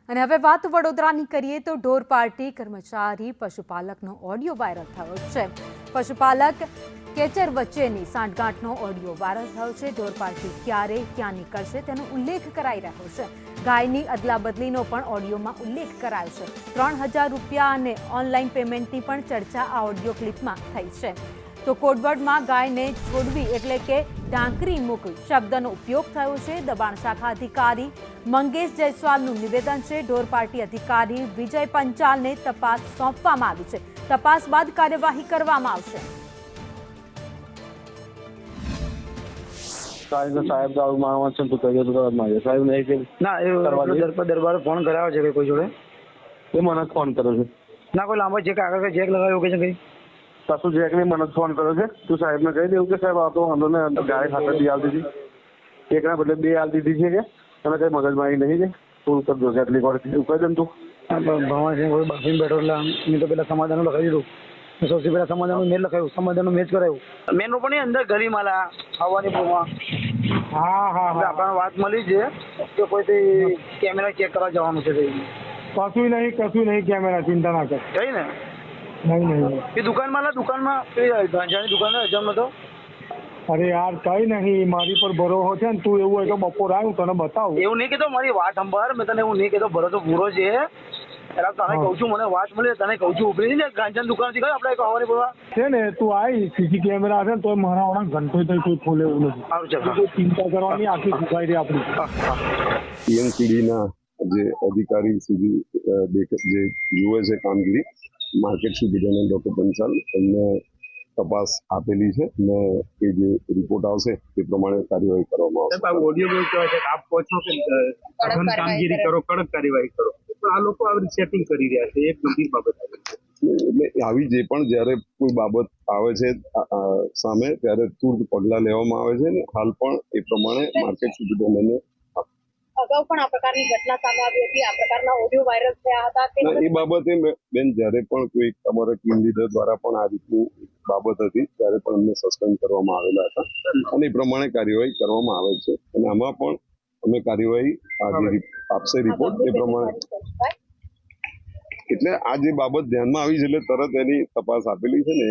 અને હવે વાત વડોદરાની કરીએ તો ઢોર પાર્ટી કર્મચારી પશુપાલકનો ઓડિયો વાયરલ થયો છે। પશુપાલક કેચર વચ્ચેની સાંઠગાંઠનો ઓડિયો વાયરલ થયો છે। ઢોર પાર્ટી ક્યારે ક્યાં નીકળશે તેનો ઉલ્લેખ કરાઈ રહ્યો છે। ગાયની અદલાબદલીનો પણ ઓડિયોમાં ઉલ્લેખ કરાયો છે। 3000 રૂપિયા અને ઓનલાઈન પેમેન્ટની પણ ચર્ચા આ ઓડિયો ક્લિપમાં થઈ છે। તો કોડવર્ડમાં ગાયને છોડવી એટલે કે ઢાંકરી મૂકવી શબ્દનો ઉપયોગ થયો છે। દબાણ શાખા અધિકારી મંગેશ જયસ્વાલનું નિવેદન છે। ઢોર પાર્ટી અધિકારી વિજય પંચાલને તપાસ સોંપવામાં આવી છે। તપાસ બાદ કાર્યવાહી કરવામાં આવશે। સાહેબ દારૂ મારવા છે તો કહીએ તો સાહેબ નહીં કે ના એ દરબાર ફોન કરાવ્યો છે કોઈ જોડે એ મને ફોન કર્યો છે ના કોઈ લાંબો ચેક આગળ ચેક લગાવ્યો કે છે કઈ કશું જેક નહીં મને ફોન કર્યો છે તું સાહેબને કહી દેવું કે સાહેબ આ તો વાંધો ને ગાય ખાતે બી આલ દીધી એકના બદલે 2 આલ દીધી છે કે અને કઈ મગજમારી નહીં છે ફૂલ કરી દો કેટલી વાર એવું કહી દે ને તું ભગવાન સિંહ કોઈ બાફીને બેઠો એટલે મેં તો પેલા સમાધાન લખાવી દીધું સૌથી પહેલા સમાધાનનું મેચ લખાયું સમાધાનનું મેચ કરાયું મેન રોડ પણ અંદર ગલી માલા હવાની પૂરમાં હા આપણને વાત મળી છે કે કોઈ કેમેરા ચેક કરવા જવાનું છે કશું નહીં કેમેરા ચિંતા ના કર કઈ ને નહીં એ દુકાનમાં ગાંજાની દુકાન હજમ નતો અરે યાર કઈ નહીં મારી પર ભરોસો છે ને તું એવું હોય તો બપોર આવ્યું તને બતાવું એવું નહીં કહેતો મારી વાત સંભાળ મેં તને એવું નહીં કહેતો ભરોસો પૂરો છે એટલે તને કહું છું મને વાત મળી તને કહું છું ઉભરી ને ગાંજાની દુકાન થી આપણે હવાની પૂરવા છે ને તું આવી સીસી કેમેરા હશે ને તો મારા વાળા ઘંટો તો કોઈ ખોલે એવું નથી સારું ચાલ કોઈ ચિંતા કરવાની આખી સુખાઈ રહી આપણી પીએનસીડીના જે અધિકારી સુધી જે જુએ છે કામગીરી માર્કેટ સુપરિન્ટેન્ડન્ટ ડોક્ટર પંચાલ એમને તપાસ આપેલી છે અને એ જે રિપોર્ટ આવશે તે પ્રમાણે કાર્યવાહી કરવામાં આવશે। ઓડિયો બોલ કહેવાય છે આપ કહો છો કે સઘન કામગીરી કરો કડક કાર્યવાહી કરો પણ આ લોકો આવી સેટિંગ કરી રહ્યા છે એ ગંભીર બાબત છે। એટલે આવી જે પણ જ્યારે કોઈ બાબત આવે છે સામે ત્યારે તુરંત પગલાં લેવામાં આવે છે ને હાલ પણ એ પ્રમાણે માર્કેટ સુપરિન્ટેન્ડન્ટને અગાઉ પણ આ પ્રકારની ઘટના સામે આવી હતી આ પ્રકારના ઓડિયો વાયરલ થયા હતા એ બાબતે બેન જ્યારે પણ કોઈ અમારા ટીમ લીડર દ્વારા પણ આ રીતની બાબત હતી ત્યારે પણ અમને સસ્પેન્ડ કરવામાં આવેલા હતા અને એ પ્રમાણે કાર્યવાહી કરવામાં આવે છે અને આમાં પણ અમે કાર્યવાહી આજે આપશે રિપોર્ટ એ પ્રમાણે એટલે આ જે બાબત ધ્યાનમાં આવી છે એટલે તરત એની તપાસ આપેલી છે ને